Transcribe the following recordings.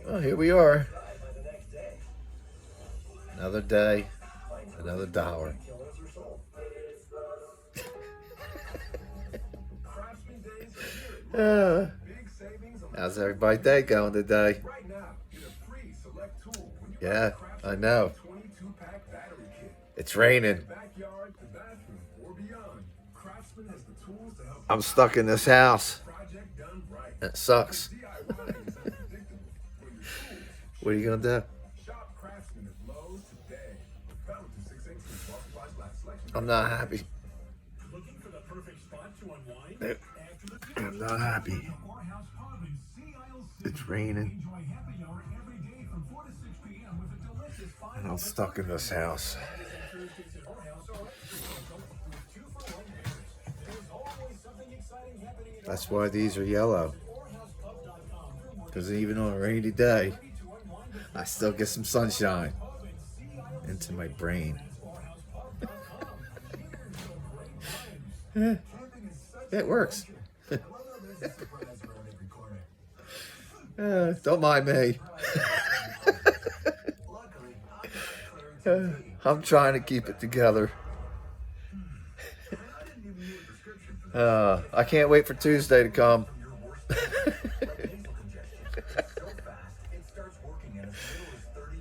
Well, here we are. Another day, another dollar. Uh, how's everybody's day going today? Yeah, I know. It's raining. I'm stuck in this house. It sucks. What are you gonna do? I'm not happy. Nope. I'm not happy. It's raining. And I'm stuck in this house. That's why these are yellow. Because even on a rainy day, I still get some sunshine into my brain. It works. Don't mind me. I'm trying to keep it together. I can't wait for Tuesday to come.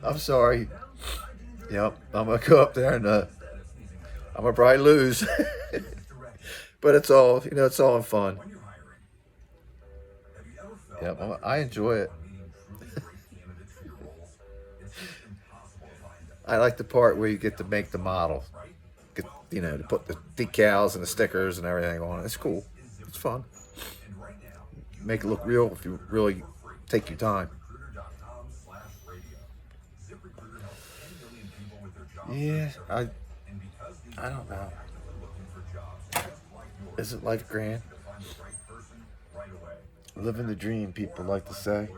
I'm sorry. Yep, I'm gonna go up there and I'm gonna probably lose. But it's all, it's all in fun. Yep, I enjoy it. I like the part where you get to make the model. Get, to put the decals and the stickers and everything on it. It's cool. It's fun. Make it look real if you really take your time. Yeah, I don't know. Isn't life grand? Living the dream, people like to say.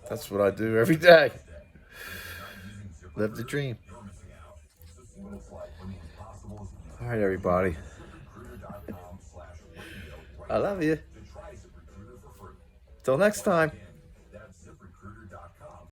That's what I do every day. Live the dream. All right, everybody. I love you. Till next time.